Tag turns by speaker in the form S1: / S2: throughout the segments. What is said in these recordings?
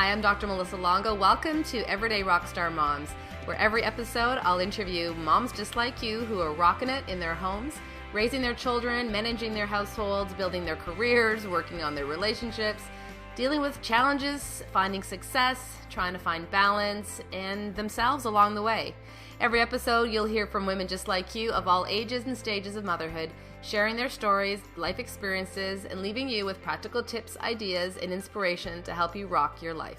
S1: Hi, I'm Dr. Melissa Longo. Welcome to Everyday Rockstar Moms, where every episode I'll interview moms just like you who are rocking it in their homes, raising their children, managing their households, building their careers, working on their relationships, dealing with challenges, finding success, trying to find balance, and themselves along the way. Every episode, you'll hear from women just like you of all ages and stages of motherhood, sharing their stories, life experiences, and leaving you with practical tips, ideas, and inspiration to help you rock your life.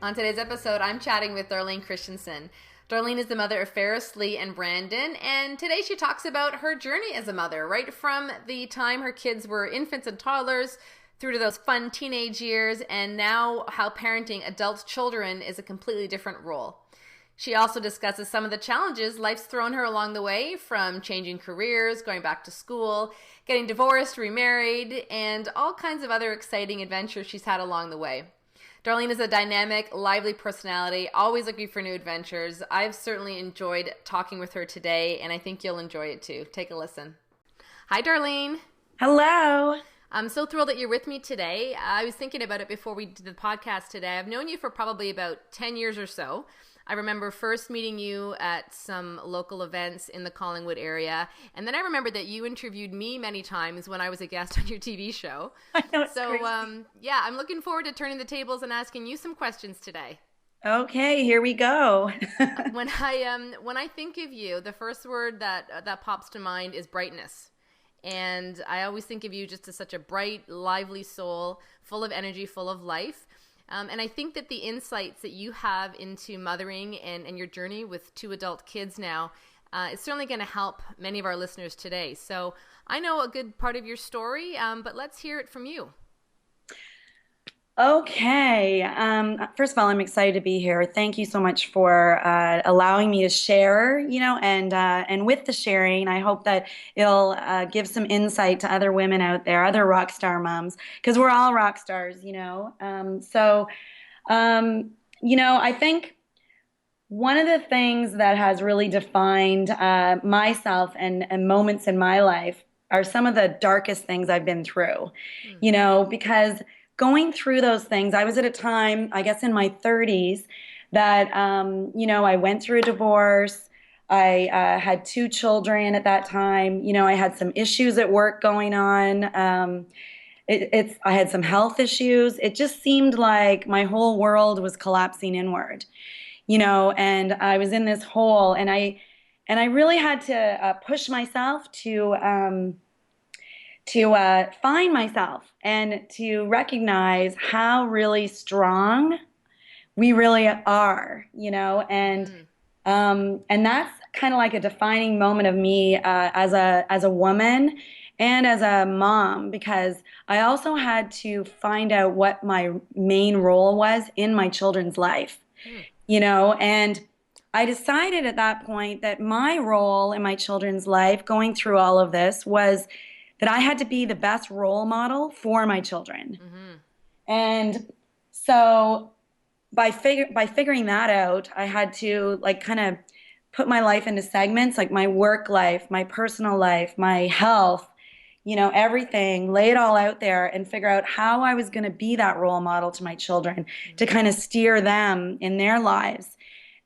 S1: On today's episode, I'm chatting with Darlene Christianson. Darlene is the mother of Ferris, Lee, and Brandon, and today she talks about her journey as a mother, right from the time her kids were infants and toddlers through to those fun teenage years, and now how parenting adult children is a completely different role. She also discusses some of the challenges life's thrown her along the way, from changing careers, going back to school, getting divorced, remarried, and all kinds of other exciting adventures she's had along the way. Darlene is a dynamic, lively personality, always looking for new adventures. I've certainly enjoyed talking with her today, and I think you'll enjoy it too. Take a listen. Hi, Darlene.
S2: Hello.
S1: I'm so thrilled that you're with me today. I was thinking about it before we did the podcast today. I've known you for probably about 10 years or so. I remember first meeting you at some local events in the Collingwood area. And then I remember that you interviewed me many times when I was a guest on your TV show.
S2: I know, it's crazy.
S1: I'm looking forward to turning the tables and asking you some questions today.
S2: Okay, here we go.
S1: When I think of you, the first word that pops to mind is brightness. And I always think of you just as such a bright, lively soul, full of energy, full of life. And I think that the insights that you have into mothering and your journey with two adult kids now is certainly going to help many of our listeners today. So I know a good part of your story, but let's hear it from you.
S2: Okay. First of all, I'm excited to be here. Thank you so much for allowing me to share, and with the sharing, I hope that it'll give some insight to other women out there, other rock star moms, because we're all rock stars, I think one of the things that has really defined myself and moments in my life are some of the darkest things I've been through, because going through those things, I was at a time, I guess in my 30s, that, I went through a divorce. I had two children at that time. I had some issues at work going on. I had some health issues. It just seemed like my whole world was collapsing inward, and I was in this hole, and I really had to push myself to find myself and to recognize how really strong we really are, and that's kind of like a defining moment of me as a woman and as a mom, because I also had to find out what my main role was in my children's life, and I decided at that point that my role in my children's life going through all of this was that I had to be the best role model for my children. Mm-hmm. And so by figuring that out, I had to kind of put my life into segments, like my work life, my personal life, my health, everything, lay it all out there and figure out how I was going to be that role model to my children, mm-hmm. to kind of steer them in their lives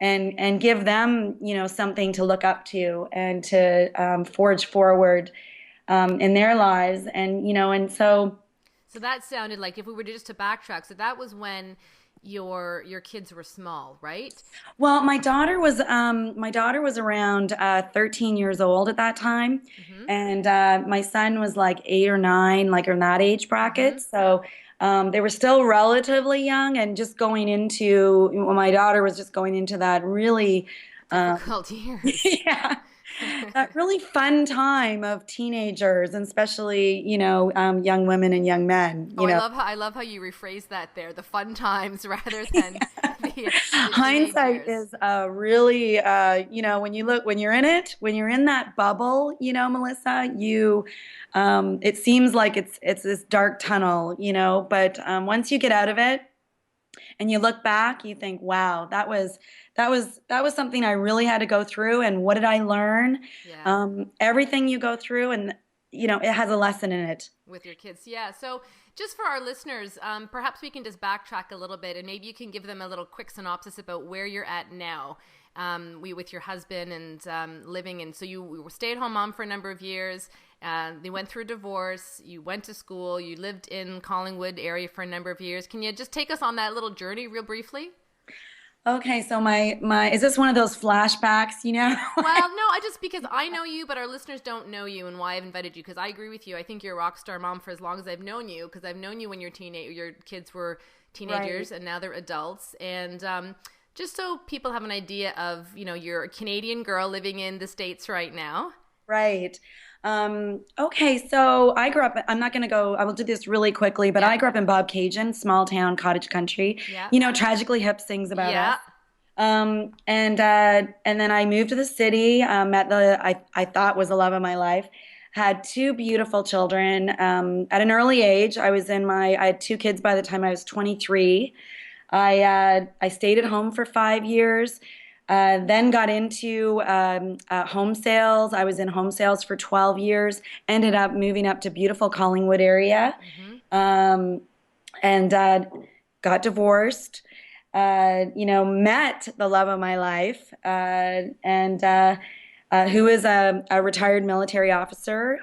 S2: and give them, something to look up to and to forge forward in their lives. And so
S1: that sounded like, if we were just to backtrack, so that was when your kids were small, right?
S2: Well, my daughter was around 13 years old at that time, mm-hmm. and my son was like 8 or 9, like in that age bracket. Mm-hmm. So they were still relatively young, and just going into, my daughter was just going into that really
S1: difficult years.
S2: Yeah. That really fun time of teenagers, and especially, young women and young men.
S1: I love how you rephrase that there, the fun times rather than the
S2: hindsight is really, when you're in it, when you're in that bubble, Melissa, it seems like it's this dark tunnel, but once you get out of it and you look back, you think, wow, that was something I really had to go through. And what did I learn? Yeah. Everything you go through, and it has a lesson in it
S1: with your kids. Yeah. So Just for our listeners, perhaps we can just backtrack a little bit and maybe you can give them a little quick synopsis about where you're at now. With your husband and living in, so you were stay-at-home mom for a number of years. They went through a divorce. You went to school. You lived in Collingwood area for a number of years. Can you just take us on that little journey real briefly?
S2: Okay, so my is this one of those flashbacks, you know?
S1: Well, no, because I know you, but our listeners don't know you and why I've invited you. Because I agree with you. I think you're a rock star mom for as long as I've known you. Because I've known you when your kids were teenagers, right. And now they're adults. And just so people have an idea of, you're a Canadian girl living in the States right now.
S2: Right. Okay, so I grew up, I'm not going to go, I will do this really quickly, but yeah. I grew up in Bobcaygeon, small town, cottage country. Yeah. Tragically Hip sings about us. And then I moved to the city, met I thought was the love of my life, had two beautiful children. At an early age, I had two kids by the time I was 23. I stayed at home for 5 years. Then got into home sales. I was in home sales for 12 years. Ended up moving up to beautiful Collingwood area, and got divorced. Met the love of my life, who is a retired military officer,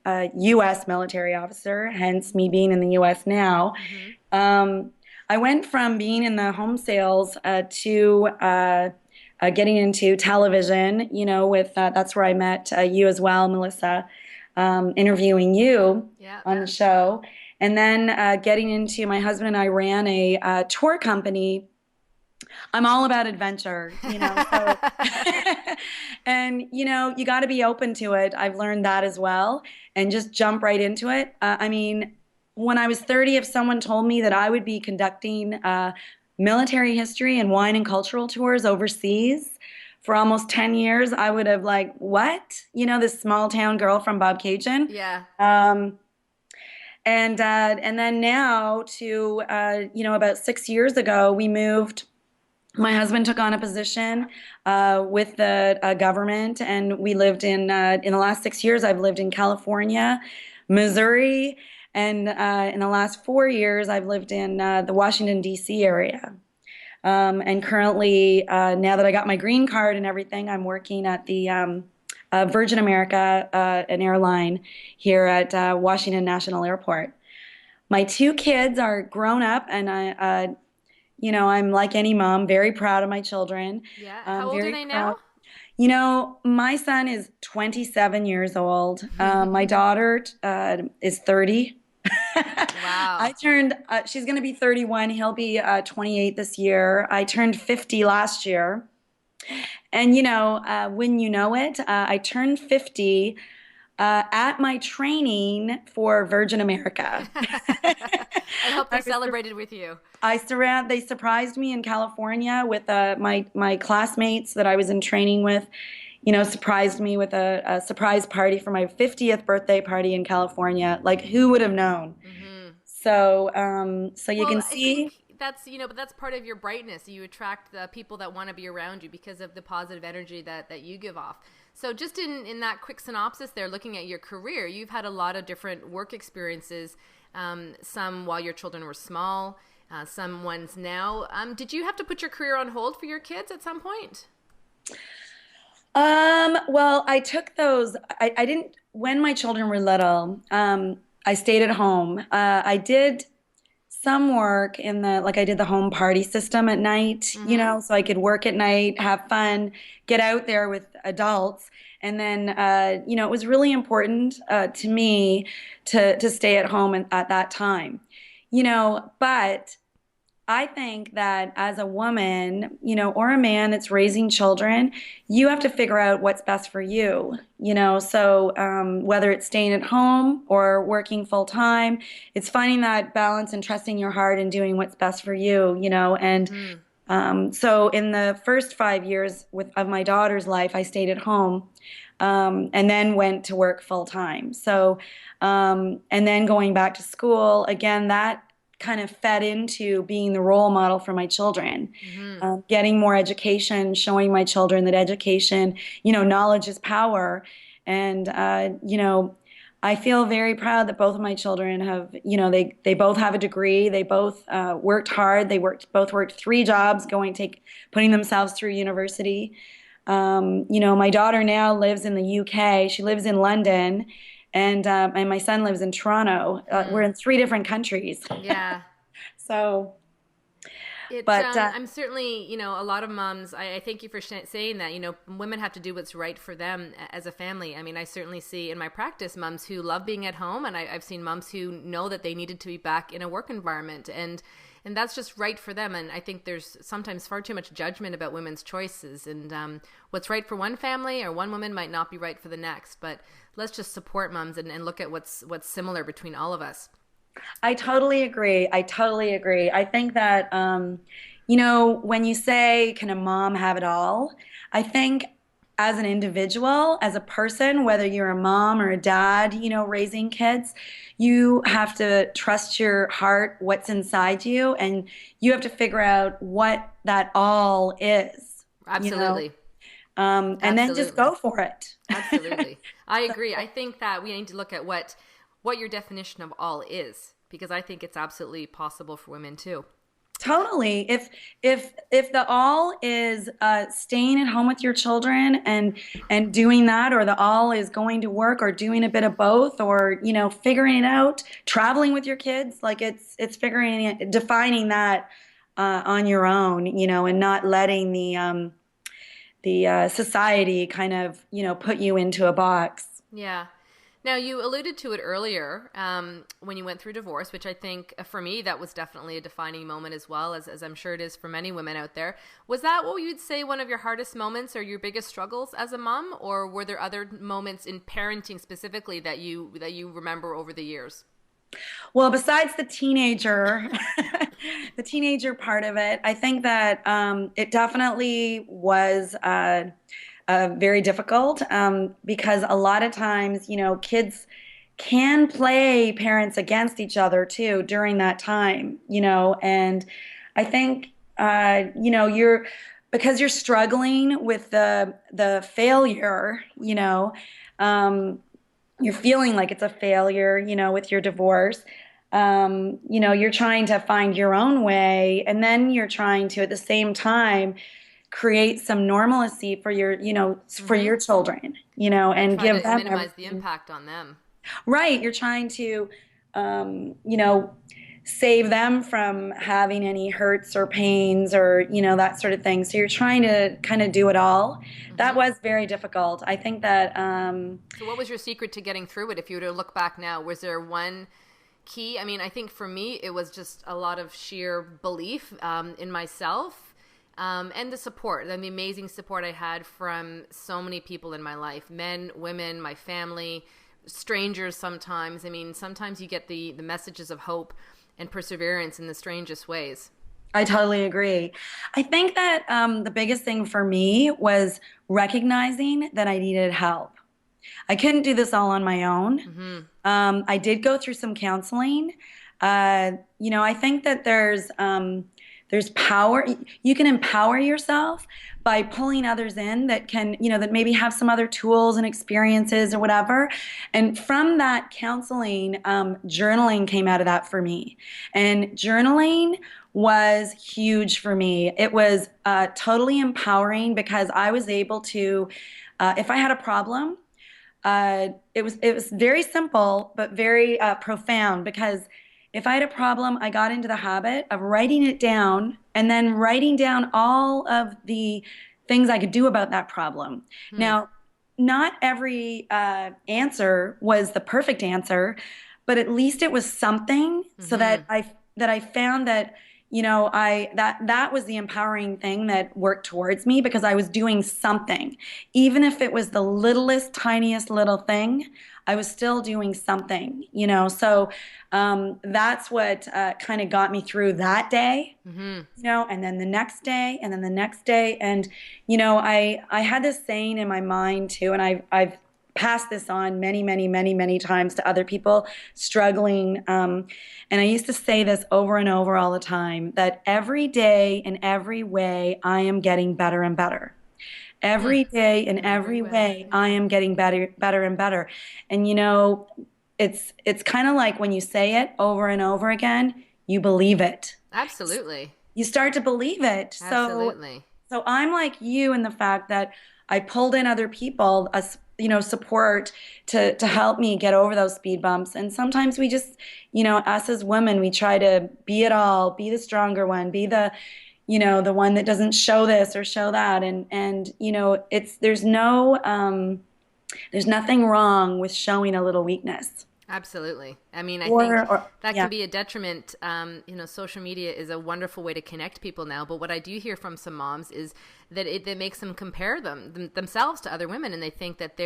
S2: a U.S. military officer. Hence me being in the U.S. now. I went from being in the home sales to getting into television, that's where I met you as well, Melissa, interviewing you on the show. And then getting into, my husband and I ran a tour company. I'm all about adventure, so, and, you got to be open to it. I've learned that as well, and just jump right into it. When I was 30, if someone told me that I would be conducting military history and wine and cultural tours overseas for almost 10 years, I would have what? This small town girl from Bobcaygeon.
S1: Yeah.
S2: And then now to, about 6 years ago, we moved. My husband took on a position with the government, and we lived in the last 6 years, I've lived in California, Missouri, and in the last 4 years, I've lived in the Washington, D.C. area. And currently, now that I got my green card and everything, I'm working at the Virgin America, an airline here at Washington National Airport. My two kids are grown up, and I'm like any mom, very proud of my children.
S1: Yeah. How old are they now?
S2: My son is 27 years old. My daughter is 30.
S1: Wow.
S2: She's going to be 31. He'll be 28 this year. I turned 50 last year. And, when you know it, I turned 50 at my training for Virgin America.
S1: I hope they celebrated with you.
S2: They surprised me in California with my classmates that I was in training with. Surprised me with a surprise party for my 50th birthday party in California. Who would have known? Mm-hmm. So you can see.
S1: I think but that's part of your brightness. You attract the people that want to be around you because of the positive energy that you give off. So just in that quick synopsis there, looking at your career, you've had a lot of different work experiences, some while your children were small, some ones now. Did you have to put your career on hold for your kids at some point?
S2: Well, I took those. I didn't, when my children were little, I stayed at home. I did some work I did the home party system at night, so I could work at night, have fun, get out there with adults. And then, it was really important to me to stay at home at that time, but I think that as a woman, or a man that's raising children, you have to figure out what's best for you, so whether it's staying at home or working full time, it's finding that balance and trusting your heart and doing what's best for you, and so in the first 5 years of my daughter's life, I stayed at home and then went to work full time. So, and then going back to school, again, that kind of fed into being the role model for my children, getting more education, showing my children that education, knowledge is power. And, I feel very proud that both of my children have, they both have a degree. They both worked hard. Both worked 3 jobs, putting themselves through university. My daughter now lives in the UK. She lives in London, and my son lives in Toronto. We're
S1: Mm.
S2: in 3 different countries.
S1: Yeah.
S2: So,
S1: It,
S2: but
S1: I'm certainly, a lot of moms, I thank you for saying that, women have to do what's right for them as a family. I mean, I certainly see in my practice moms who love being at home, and I've seen moms who know that they needed to be back in a work environment, and that's just right for them. And I think there's sometimes far too much judgment about women's choices, and what's right for one family or one woman might not be right for the next. But let's just support moms and look at what's similar between all of us.
S2: I totally agree. I totally agree. I think that, when you say, can a mom have it all? I think as an individual, as a person, whether you're a mom or a dad, raising kids, you have to trust your heart, what's inside you, and you have to figure out what that all is,
S1: Absolutely.
S2: and then just
S1: Absolutely.
S2: go for it.
S1: Absolutely. I agree. I think that we need to look at what your definition of all is, because I think it's absolutely possible for women too.
S2: Totally. If the all is staying at home with your children and doing that, or the all is going to work, or doing a bit of both, or figuring it out, traveling with your kids, like it's figuring it, defining that on your own, and not letting the society kind of put you into a box.
S1: Yeah. Now, you alluded to it earlier when you went through divorce, which I think for me, that was definitely a defining moment as well, as I'm sure it is for many women out there. Was that what you'd say one of your hardest moments or your biggest struggles as a mom? Or were there other moments in parenting specifically that you remember over the years?
S2: Well, besides the teenager, the teenager part of it, I think that it definitely was very difficult because a lot of times, kids can play parents against each other too during that time, and I think, you're because you're struggling with the failure, um, you're feeling like it's a failure, with your divorce. You're trying to find your own way, and then you're trying to, at the same time, create some normalcy for for
S1: Mm-hmm.
S2: your children,
S1: And
S2: and
S1: try
S2: give
S1: to
S2: them
S1: minimize the
S2: everything.
S1: impact on them.
S2: Right. You're trying to, um, you know, save them from having any hurts or pains or, that sort of thing. So you're trying to kind of do it all. That
S1: Mm-hmm.
S2: was very difficult. I think that,
S1: So what was your secret to getting through it? If you were to look back now, was there one key? I mean, I think for me, it was just a lot of sheer belief in myself and the support, and the amazing support I had from so many people in my life, men, women, my family, strangers sometimes. I mean, sometimes you get the messages of hope and perseverance in the strangest ways.
S2: I totally agree. I think that the biggest thing for me was recognizing that I needed help. I couldn't do this all on my own.
S1: Mm-hmm.
S2: I did go through some counseling. I think that there's power. You can empower yourself by pulling others in that can, that maybe have some other tools and experiences or whatever. And from that counseling, journaling came out of that for me. And journaling was huge for me. It was totally empowering because I was able to, if I had a problem, it was very simple but very profound because if I had a problem, I got into the habit of writing it down and then writing down all of the things I could do about that problem.
S1: Hmm.
S2: Now, not every answer was the perfect answer, but at least it was something so
S1: Mm-hmm.
S2: that I found that that was the empowering thing that worked towards me because I was doing something. Even if it was the littlest, tiniest little thing, I was still doing something. So that's what kind of got me through that day,
S1: Mm-hmm.
S2: and then the next day, and then the next day. And, I had this saying in my mind too, and I've passed this on many, many, many, many times to other people struggling. And I used to say this over and over all the time that every day in every way, I am getting better and better.
S1: Hmm.
S2: Every day in
S1: In every
S2: every
S1: way.
S2: way, I am getting better, better and better. And it's kind of like when you say it over and over again, you believe it.
S1: Absolutely.
S2: You start to believe it.
S1: Absolutely.
S2: So I'm like you in the fact that I pulled in other people, support to help me get over those speed bumps. And sometimes we just, us as women, we try to be it all, be the stronger one, be the one that doesn't show this or show that. And there's nothing wrong with showing a little weakness.
S1: Absolutely. I mean, I think
S2: Or
S1: that
S2: yeah.
S1: can be a detriment. Social media is a wonderful way to connect people now. But what I do hear from some moms is that it makes them compare themselves to other women, and they think that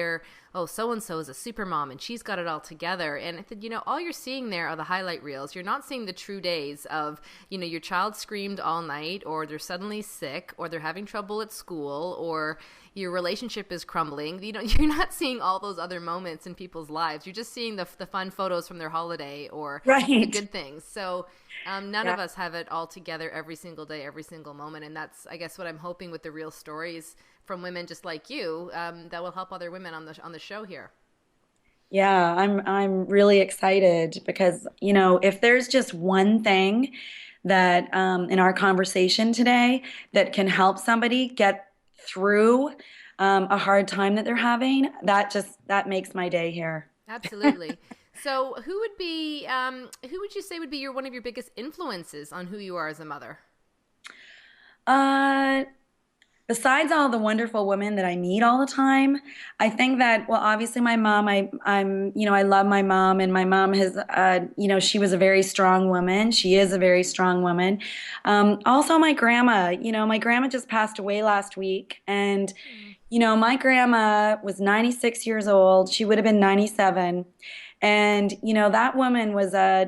S1: so and so is a super mom and she's got it all together. And I said, all you're seeing there are the highlight reels. You're not seeing the true days of, your child screamed all night, or they're suddenly sick, or they're having trouble at school, or your relationship is crumbling. You're not seeing all those other moments in people's lives. You're just seeing the fun photos from their holiday or the
S2: Right.
S1: good things. So none
S2: Yeah.
S1: of us have it all together every single day, every single moment. And that's, I guess, what I'm hoping with the real stories from women just like you, that will help other women on the show here.
S2: Yeah, I'm really excited because, if there's just one thing that in our conversation today that can help somebody get through a hard time that they're having, that makes my day here.
S1: Absolutely. So who would you say would be one of your biggest influences on who you are as a mother?
S2: Uh, Besides all the wonderful women that I meet all the time, I think that, well, obviously my mom, I love my mom, and my mom has, she was a very strong woman. She is a very strong woman. Also my grandma, my grandma just passed away last week, and, my grandma was 96 years old. She would have been 97. And, that woman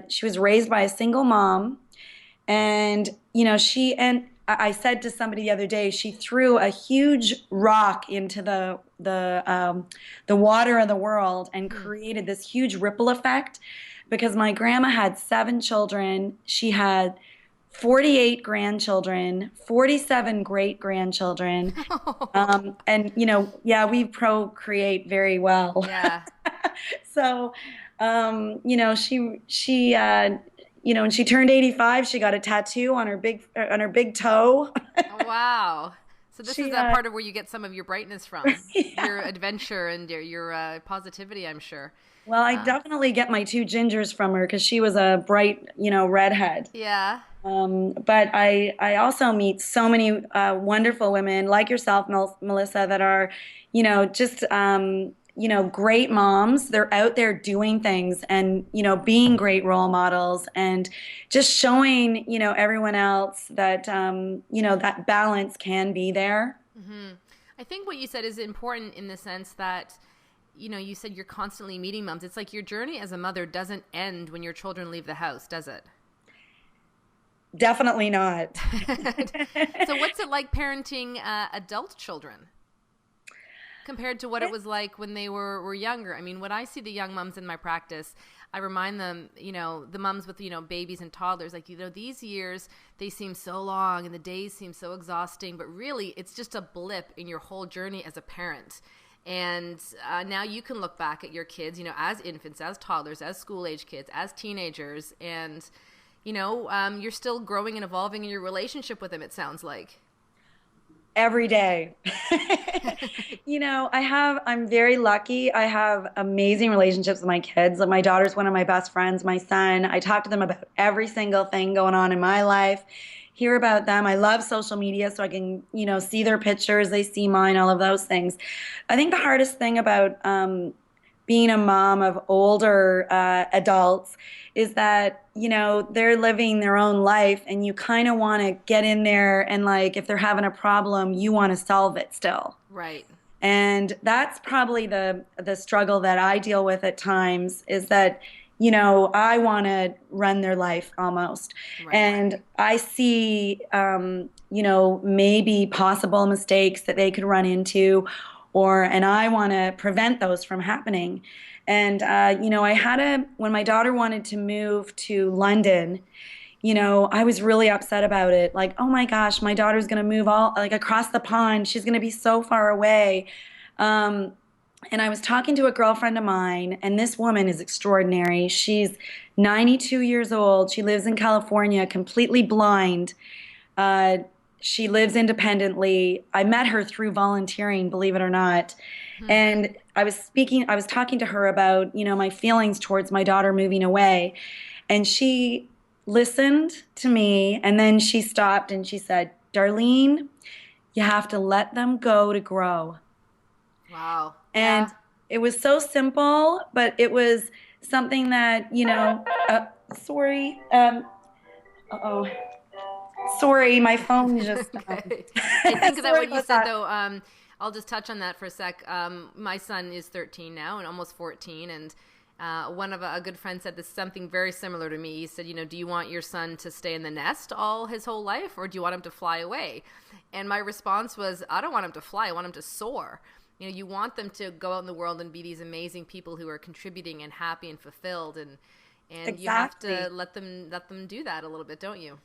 S2: she was raised by a single mom. And, I said to somebody the other day, she threw a huge rock into the water of the world and
S1: Hmm.
S2: created this huge ripple effect because my grandma had 7 children. She had 48 grandchildren, 47 great grandchildren. And, yeah, we procreate very well.
S1: Yeah.
S2: So, when she turned 85, she got a tattoo on her big toe.
S1: Oh, wow. So this is
S2: She,
S1: that part of where you get some of your brightness from, your
S2: yeah.
S1: adventure and your positivity, I'm sure.
S2: Well, I
S1: Uh,
S2: definitely get my 2 gingers from her because she was a bright, redhead.
S1: yeah.
S2: But I also meet so many wonderful women like yourself, Melissa, that are, just great moms. They're out there doing things and being great role models and just showing everyone else that that balance can be there.
S1: Hmm. I think what you said is important in the sense that, you said you're constantly meeting moms. It's like your journey as a mother doesn't end when your children leave the house, does it?
S2: Definitely not.
S1: So what's it like parenting adult children compared to what it was like when they were younger? I mean, when I see the young moms in my practice, I remind them, the moms with, babies and toddlers, like, these years, they seem so long and the days seem so exhausting, but really it's just a blip in your whole journey as a parent. And now you can look back at your kids, as infants, as toddlers, as school age kids, as teenagers, and you're still growing and evolving in your relationship with them, it sounds like.
S2: Every day. I'm very lucky. I have amazing relationships with my kids. Like my daughter's one of my best friends, my son. I talk to them about every single thing going on in my life, hear about them. I love social media so I can, see their pictures, they see mine, all of those things. I think the hardest thing about being a mom of older adults is that they're living their own life and you kind of want to get in there and like if they're having a problem you want to solve it still,
S1: Right.
S2: and that's probably the struggle that I deal with at times is that I want to run their life almost,
S1: Right.
S2: and I see maybe possible mistakes that they could run into, and I want to prevent those from happening. And I had when my daughter wanted to move to London, I was really upset about it. Like, oh my gosh, my daughter's going to move all like across the pond. She's going to be so far away. Um, and I was talking to a girlfriend of mine, and this woman is extraordinary. She's 92 years old. She lives in California, completely blind. Uh, she lives independently. I met her through volunteering, believe it or not. And I was talking to her about, my feelings towards my daughter moving away. And she listened to me, and then she stopped and she said, Darlene, you have to let them go to grow.
S1: Wow.
S2: And
S1: Yeah.
S2: it was so simple, but it was something that, sorry, uh-oh, sorry, my phone just,
S1: Okay. I think that
S2: sorry
S1: what you
S2: about
S1: said
S2: that.
S1: though, I'll just touch on that for a sec. My son is 13 now and almost 14, and one of a good friend said this something very similar to me. He said, do you want your son to stay in the nest all his whole life, or do you want him to fly away? And my response was, I don't want him to fly. I want him to soar. You want them to go out in the world and be these amazing people who are contributing and happy and fulfilled, and you have
S2: Exactly.
S1: to let them do that a little bit, don't you?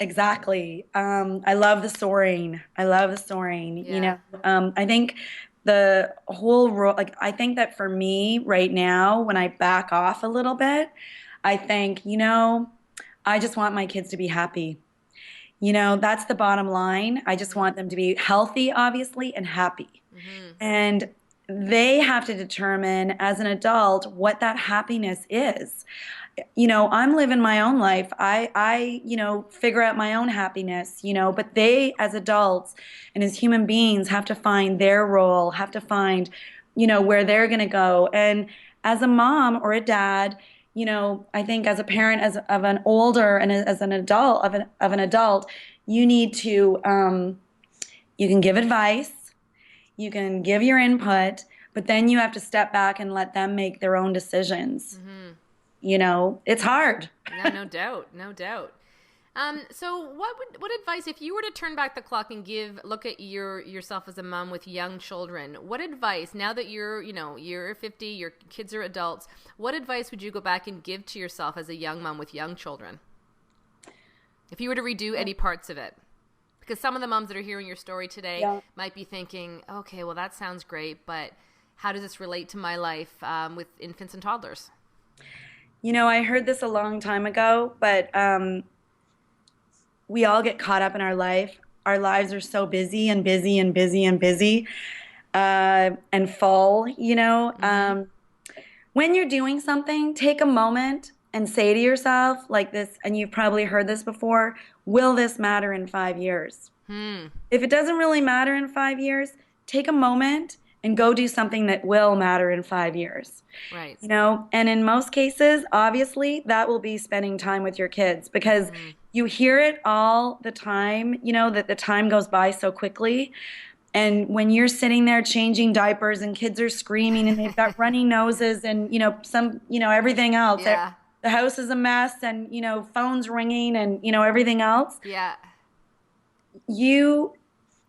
S2: Exactly. I love the soaring. I love the soaring.
S1: Yeah.
S2: I think the whole role, like, I think that for me right now, when I back off a little bit, I think, I just want my kids to be happy. That's the bottom line. I just want them to be healthy, obviously, and happy.
S1: Mm-hmm.
S2: And they have to determine as an adult what that happiness is. I'm living my own life. I figure out my own happiness, but they as adults and as human beings have to find their role, have to find, where they're going to go. And as a mom or a dad, I think as a parent of an older and as an adult of an adult, you need to you can give advice, you can give your input, but then you have to step back and let them make their own decisions.
S1: Mm-hmm.
S2: It's hard.
S1: No, no doubt, no doubt. So what advice, if you were to turn back the clock and look at yourself as a mom with young children, what advice, now that you're 50, your kids are adults, what advice would you go back and give to yourself as a young mom with young children? If you were to redo any parts of it? Because some of the moms that are hearing your story today
S2: Yeah.
S1: might be thinking, okay, well, that sounds great, but how does this relate to my life with infants and toddlers?
S2: I heard this a long time ago, but we all get caught up in our life. Our lives are so busy and busy and busy and busy and full.
S1: Mm-hmm.
S2: When you're doing something, take a moment and say to yourself, like this, and you've probably heard this before, will this matter in 5 years?
S1: Hmm.
S2: If it doesn't really matter in 5 years, take a moment and go do something that will matter in 5 years.
S1: Right.
S2: And in most cases, obviously, that will be spending time with your kids because
S1: Mm-hmm.
S2: you hear it all the time, that the time goes by so quickly. And when you're sitting there changing diapers and kids are screaming and they've got runny noses and, everything else,
S1: Yeah.
S2: the house is a mess and, phones ringing and, everything else,
S1: Yeah.
S2: you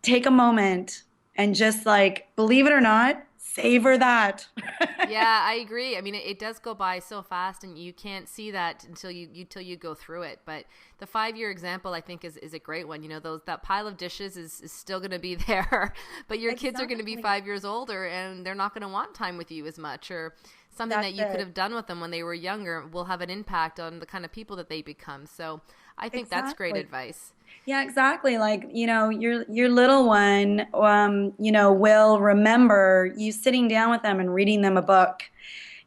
S2: take a moment and just like, believe it or not, savor that.
S1: Yeah, I agree. I mean, it does go by so fast, and you can't see that until you go through it. But the 5-year example, I think, is a great one. That pile of dishes is still going to be there, but your kids are going to be
S2: Exactly.
S1: 5 years older, and they're not going to want time with you as much, or something
S2: That's
S1: that you could
S2: it.
S1: have done with them when they were younger will have an impact on the kind of people that they become. So I think that's great
S2: Exactly.
S1: advice.
S2: Yeah, exactly. Like, your little one, will remember you sitting down with them and reading them a book.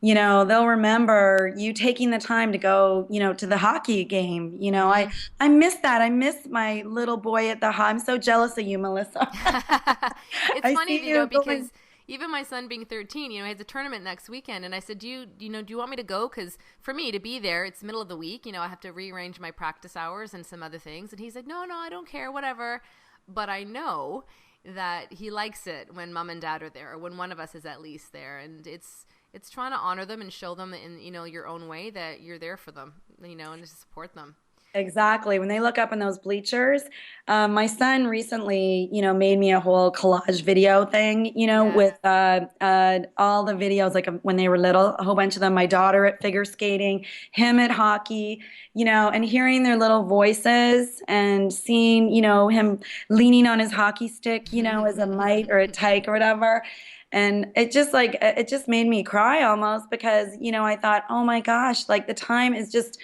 S2: They'll remember you taking the time to go, to the hockey game.
S1: Hmm.
S2: I miss that. I miss my little boy at the I'm so jealous of you, Melissa.
S1: It's
S2: I
S1: funny,
S2: see you going.
S1: because even my son being 13, he has a tournament next weekend, and I said, do you want me to go? Because for me to be there, it's middle of the week. I have to rearrange my practice hours and some other things. And he's like, no, I don't care, whatever. But I know that he likes it when mom and dad are there, or when one of us is at least there, and it's trying to honor them and show them in your own way that you're there for them, and to support them.
S2: Exactly. When they look up in those bleachers, my son recently, made me a whole collage video thing,
S1: Yeah.
S2: with all the videos, like when they were little, a whole bunch of them, my daughter at figure skating, him at hockey, and hearing their little voices and seeing, him leaning on his hockey stick, as a mite or a tyke or whatever. And it just made me cry almost because, I thought, oh my gosh, like the time is just,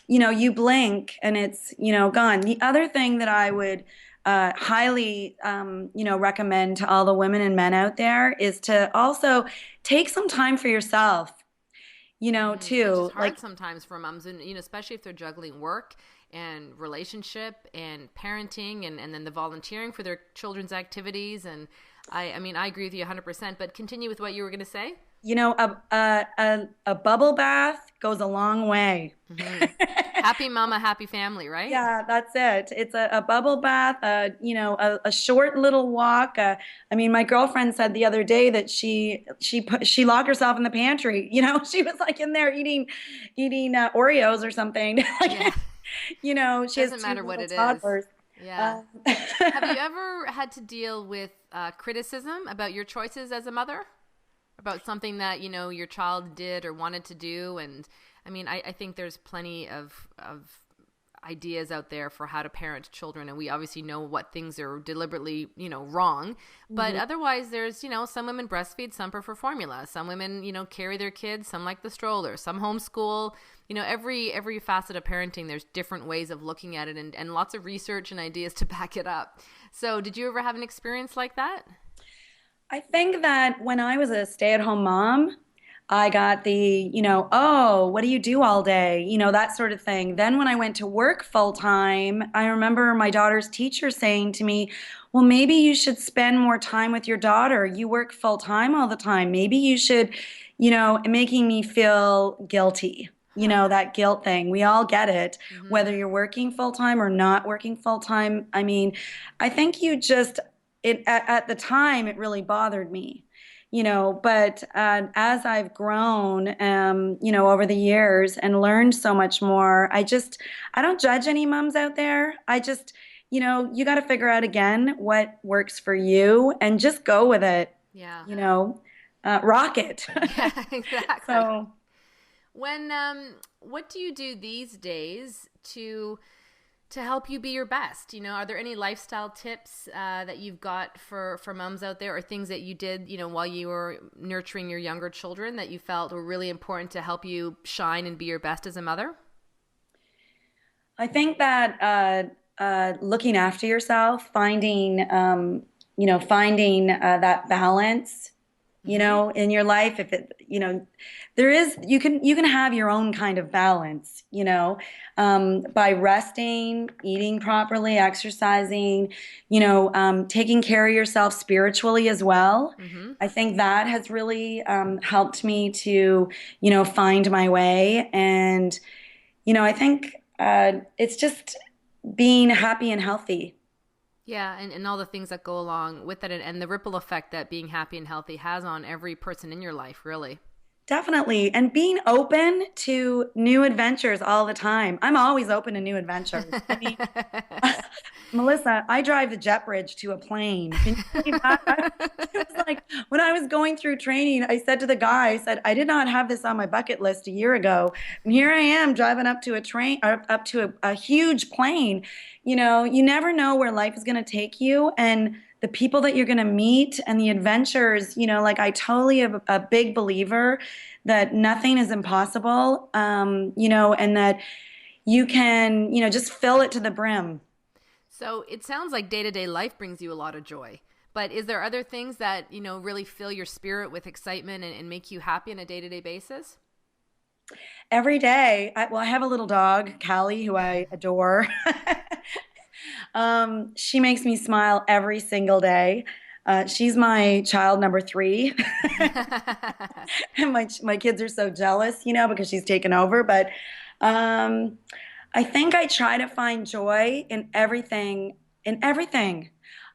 S2: you blink and it's, gone. The other thing that I would highly, recommend to all the women and men out there is to also take some time for yourself,
S1: Which is
S2: too.
S1: hard
S2: Like,
S1: sometimes for moms, and especially if they're juggling work and relationship and parenting, and then the volunteering for their children's activities. And I mean, I agree with you 100%. But continue with what you were going to say.
S2: a bubble bath goes a long way.
S1: Hmm. Happy mama, happy family, right?
S2: Yeah, that's it. It's a bubble bath, a short little walk. I mean, my girlfriend said the other day that she locked herself in the pantry. She was like in there eating Oreos or something.
S1: Yeah.
S2: Like, she has
S1: Doesn't
S2: two
S1: matter what
S2: little
S1: it is.
S2: toddlers.
S1: Yeah.
S2: Uh,
S1: Have you ever had to deal with criticism about your choices as a mother? About something that, your child did or wanted to do? And I mean, I think there's plenty of ideas out there for how to parent children, and we obviously know what things are deliberately wrong, but
S2: mhm.
S1: otherwise there's some women breastfeed, some prefer formula, some women carry their kids, some like the stroller, some homeschool. Every facet of parenting, there's different ways of looking at it, and lots of research and ideas to back it up. So did you ever have an experience like that?
S2: I think that when I was a stay-at-home mom, I got the, oh, what do you do all day? That sort of thing. Then when I went to work full time, I remember my daughter's teacher saying to me, well, maybe you should spend more time with your daughter. You work full time all the time. Maybe you should, making me feel guilty. That guilt thing. We all get it,
S1: Mm-hmm.
S2: whether you're working full time or not working full time. I mean, I think at the time, it really bothered me, but as I've grown, over the years and learned so much more, I don't judge any moms out there. I just, you got to figure out again what works for you and just go with it,
S1: Yeah.
S2: rock it.
S1: Yeah, exactly.
S2: So,
S1: When what do you do these days to help you be your best? Are there any lifestyle tips that you've got for moms out there, or things that you did, while you were nurturing your younger children that you felt were really important to help you shine and be your best as a mother?
S2: I think that looking after yourself, finding that balance,
S1: Mm-hmm.
S2: in your life. If it, you can have your own kind of balance, by resting, eating properly, exercising, taking care of yourself spiritually as well.
S1: Mm-hmm.
S2: I think that has really helped me to, find my way. And I think it's just being happy and healthy.
S1: Yeah, and all the things that go along with it, and the ripple effect that being happy and healthy has on every person in your life, really.
S2: Definitely. And being open to new adventures all the time. I'm always open to new adventures. I mean, Melissa, I drive the jet bridge to a plane. Can you believe that? It was like when I was going through training, I said to the guy, I said, I did not have this on my bucket list a year ago. And here I am driving up to a train, or up to a huge plane. You never know where life is going to take you and the people that you're going to meet and the adventures, like I totally am a big believer that nothing is impossible, and that you can, just fill it to the brim.
S1: So it sounds like day to day life brings you a lot of joy. But is there other things that, really fill your spirit with excitement and make you happy on a day to day basis?
S2: Every day, I have a little dog, Callie, who I adore. She makes me smile every single day. She's my child number three. And my kids are so jealous, because she's taken over. But um, I think I try to find joy in everything. In everything.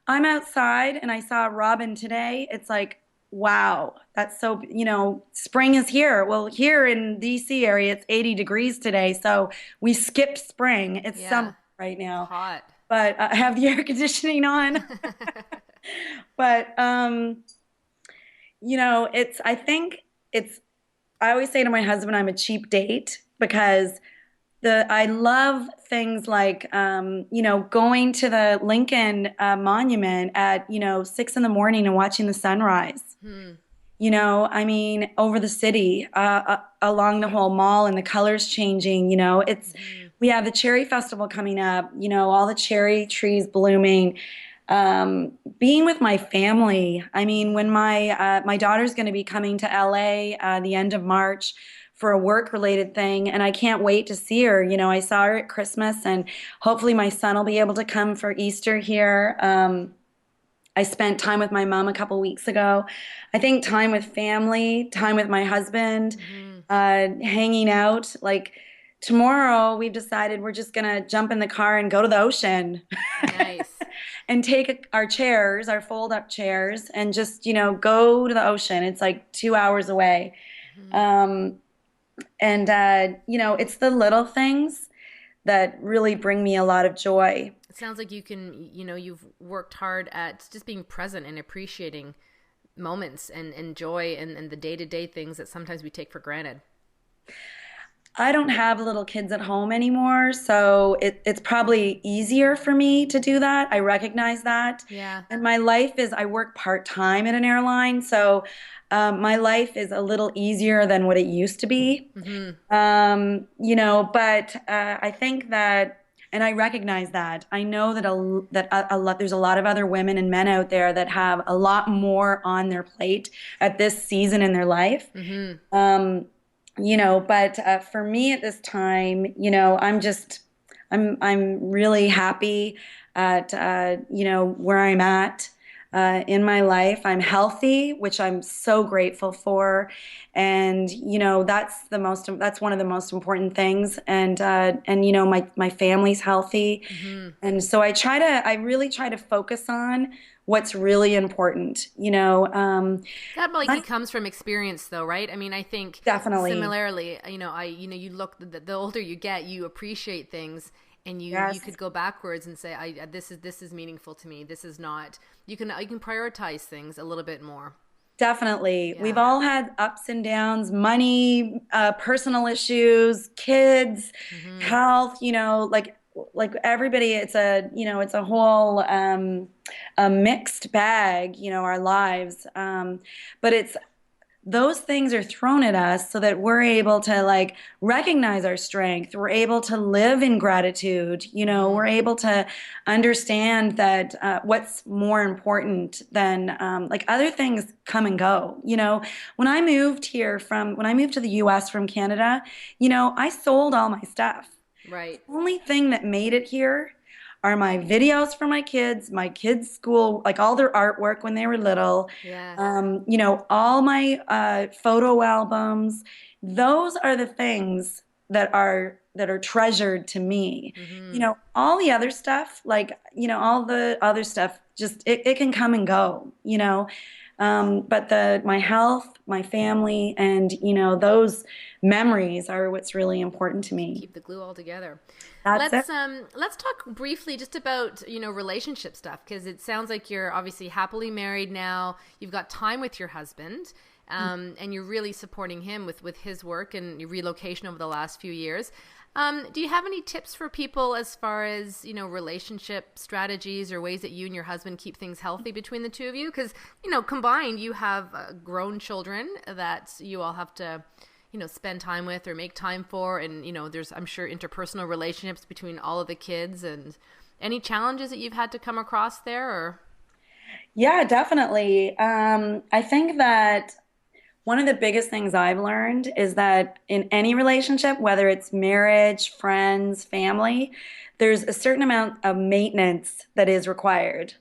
S2: I'm outside and I saw a robin today. It's like wow, that's so, spring is here. Well, here in DC area, it's 80 degrees today. So we skipped spring. It's summer
S1: Yeah.
S2: right
S1: It's
S2: now,
S1: hot.
S2: but I have the air conditioning on. But, I think it's, I always say to my husband, I'm a cheap date because I love things like, going to the Lincoln Monument at, 6 in the morning and watching the sunrise.
S1: Hmm.
S2: I mean, over the city, along the whole mall and the colors changing,
S1: Hmm.
S2: we have the cherry festival coming up, all the cherry trees blooming. Being with my family. I mean, when my daughter's going to be coming to LA the end of March for a work related thing, and I can't wait to see her. I saw her at Christmas, and hopefully my son will be able to come for Easter here. I spent time with my mom a couple weeks ago. I think time with family, time with my husband,
S1: Hmm.
S2: hanging out. Like tomorrow, we've decided we're just gonna jump in the car and go to the ocean
S1: Nice.
S2: and take our chairs, our fold-up chairs, and just, go to the ocean. It's like 2 hours away.
S1: Hmm.
S2: Um, and, it's the little things that really bring me a lot of joy.
S1: It sounds like you've worked hard at just being present and appreciating moments and joy and the day to day things that sometimes we take for granted.
S2: I don't have little kids at home anymore, so it's probably easier for me to do that. I recognize that.
S1: Yeah.
S2: And my life is, I work part-time at an airline, so my life is a little easier than what it used to be.
S1: Hmm.
S2: But I think that, and I recognize that. I know that a lot, there's a lot of other women and men out there that have a lot more on their plate at this season in their life.
S1: Hmm.
S2: But for me at this time, I'm really happy at, where I'm at in my life. I'm healthy, which I'm so grateful for. And, that's one of the most important things. And, my family's healthy.
S1: Hmm.
S2: And so I really try to focus on what's really important,
S1: That likely
S2: I,
S1: comes from experience, though, right? I mean, I think
S2: definitely.
S1: similarly, you look the older you get, you appreciate things, and you
S2: Yes.
S1: could go backwards and say, this is meaningful to me. This is not. You can prioritize things a little bit more.
S2: Definitely. We've
S1: Yeah.
S2: all had ups and downs, money, personal issues, kids,
S1: Hmm.
S2: health, like everybody, it's a whole a mixed bag, our lives. But it's those things are thrown at us so that we're able to like recognize our strength. We're able to live in gratitude.
S1: Hmm.
S2: We're able to understand that what's more important than like other things come and go. When I moved to the US from Canada, I sold all my stuff.
S1: Right.
S2: The only thing that made it here are my videos for my kids' school, like all their artwork when they were little,
S1: Yeah.
S2: all my photo albums. Those are the things that are treasured to me.
S1: Hmm.
S2: All the other stuff, like, all the other stuff, just it can come and go, but my health, my family, and those memories are what's really important to me.
S1: Keep the glue all together.
S2: That's it.
S1: Let's talk briefly just about relationship stuff, because it sounds like you're obviously happily married now. You've got time with your husband, and you're really supporting him with his work and your relocation over the last few years. Do you have any tips for people as far as relationship strategies or ways that you and your husband keep things healthy between the two of you? Because combined, you have grown children that you all have to spend time with or make time for. And, there's, I'm sure, interpersonal relationships between all of the kids. And any challenges that you've had to come across there? Or
S2: Yeah, definitely. I think that one of the biggest things I've learned is that in any relationship, whether it's marriage, friends, family, there's a certain amount of maintenance that is required.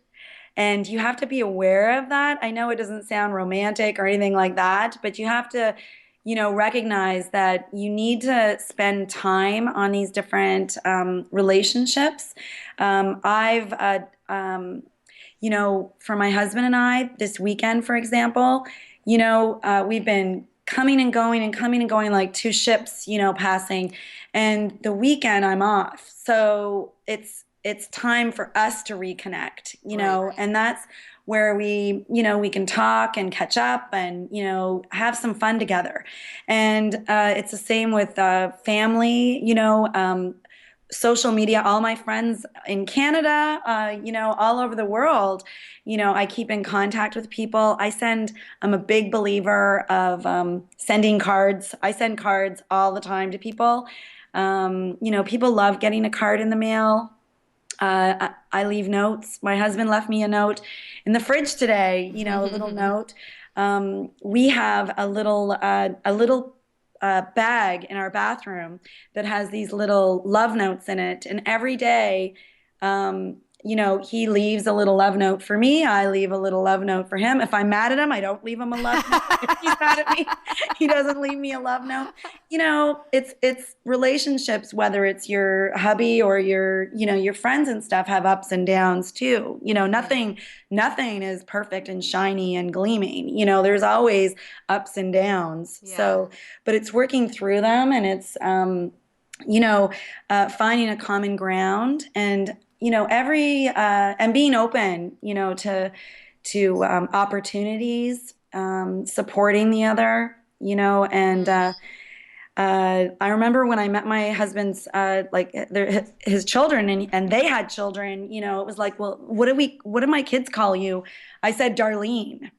S2: And you have to be aware of that. I know it doesn't sound romantic or anything like that, but you have to, recognize that you need to spend time on these different relationships. I've for my husband and I this weekend, for example, we've been coming and going like two ships, passing. And the weekend I'm off. So it's time for us to reconnect,
S1: Right.
S2: and that's where we can talk and catch up and, have some fun together. And it's the same with family, social media, all my friends in Canada, all over the world, I keep in contact with people. I'm a big believer of sending cards. I send cards all the time to people. People love getting a card in the mail. I leave notes. My husband left me a note in the fridge today, a little note. We have a little bag in our bathroom that has these little love notes in it. And every day, he leaves a little love note for me. I leave a little love note for him. If I'm mad at him, I don't leave him a love note. If he's mad at me, he doesn't leave me a love note. It's relationships, whether it's your hubby or your friends and stuff, have ups and downs too. Nothing is perfect and shiny and gleaming. There's always ups and downs.
S1: Yeah.
S2: So, but it's working through them, and it's finding a common ground, and and being open, to opportunities, supporting the other, and I remember when I met my husband's his children, and they had children. It was like, well, what do my kids call you? I said Darlene.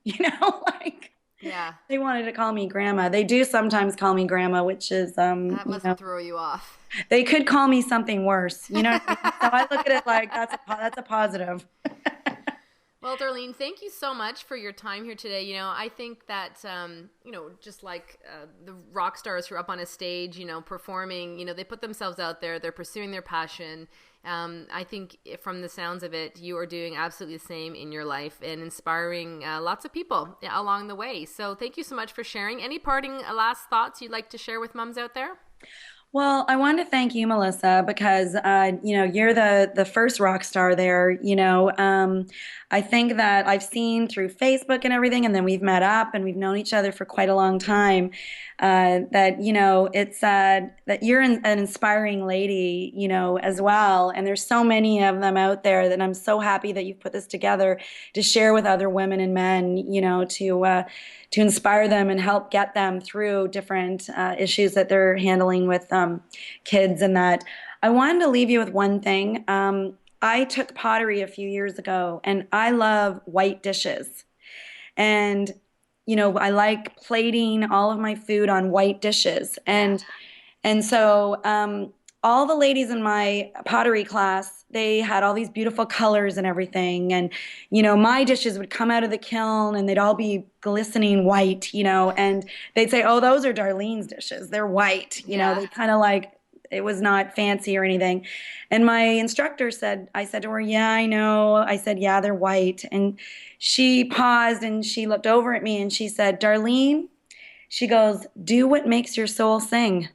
S1: Yeah.
S2: They wanted to call me grandma. They do sometimes call me grandma, which is
S1: that must throw you off.
S2: They could call me something worse. So I look at it like that's a positive.
S1: Well, Darlene, thank you so much for your time here today. I think that, just like the rock stars who are up on a stage, performing, they put themselves out there, they're pursuing their passion. I think from the sounds of it, you are doing absolutely the same in your life and inspiring lots of people along the way. So thank you so much for sharing. Any parting last thoughts you'd like to share with moms out there?
S2: Well, I wanted to thank you, Melissa, because you're the first rock star there. I think that I've seen through Facebook and everything, and then we've met up and we've known each other for quite a long time. That it's that you're an inspiring lady, as well. And there's so many of them out there that I'm so happy that you've put this together to share with other women and men, to inspire them and help get them through different issues that they're handling with kids. And that I wanted to leave you with one thing. I took pottery a few years ago, and I love white dishes. And, I like plating all of my food on white dishes. And so all the ladies in my pottery class, they had all these beautiful colors and everything. And, my dishes would come out of the kiln and they'd all be glistening white, and they'd say, oh, those are Darlene's dishes. They're white. They kind of like, it was not fancy or anything. And my instructor I said to her, yeah, I know. I said, yeah, they're white. And she paused and she looked over at me and she said, Darlene, she goes, do what makes your soul sing.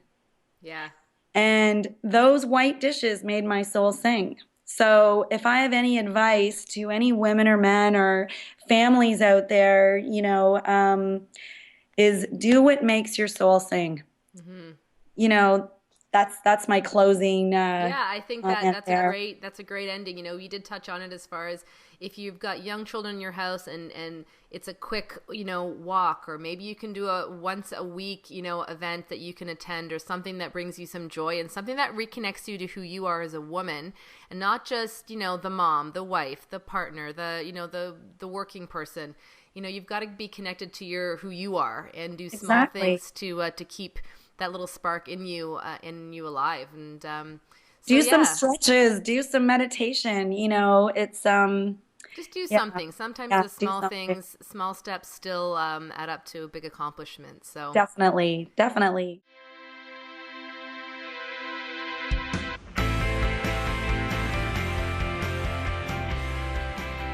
S1: Yeah.
S2: And those white dishes made my soul sing. So if I have any advice to any women or men or families out there, is do what makes your soul sing. Mm-hmm. That's my closing.
S1: I think that's a great ending. You did touch on it as far as if you've got young children in your house and it's a quick, walk, or maybe you can do a once a week, event that you can attend, or something that brings you some joy and something that reconnects you to who you are as a woman, and not just, the mom, the wife, the partner, the working person. You've got to be connected to who you are and do small things to keep that little spark in you alive. And
S2: do some stretches, do some meditation. It's
S1: just do something. Sometimes the small things, small steps still add up to a big accomplishment. So
S2: definitely.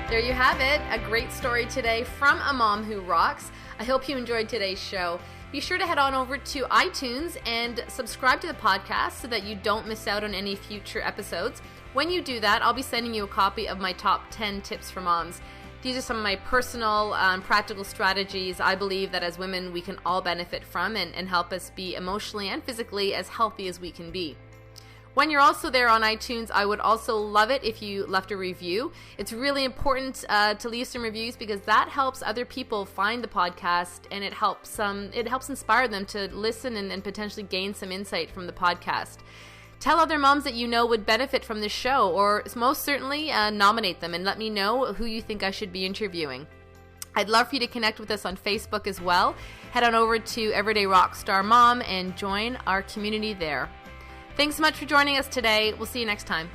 S1: There you have it, a great story today from a mom who rocks. I hope you enjoyed today's show. Be sure to head on over to iTunes and subscribe to the podcast so that you don't miss out on any future episodes. When you do that, I'll be sending you a copy of my top 10 tips for moms. These are some of my personal practical strategies I believe that as women we can all benefit from and help us be emotionally and physically as healthy as we can be. When you're also there on iTunes, I would also love it if you left a review. It's really important to leave some reviews because that helps other people find the podcast, and it helps inspire them to listen and potentially gain some insight from the podcast. Tell other moms that you know would benefit from this show, or most certainly nominate them and let me know who you think I should be interviewing. I'd love for you to connect with us on Facebook as well. Head on over to Everyday Rockstar Mom and join our community there. Thanks so much for joining us today. We'll see you next time.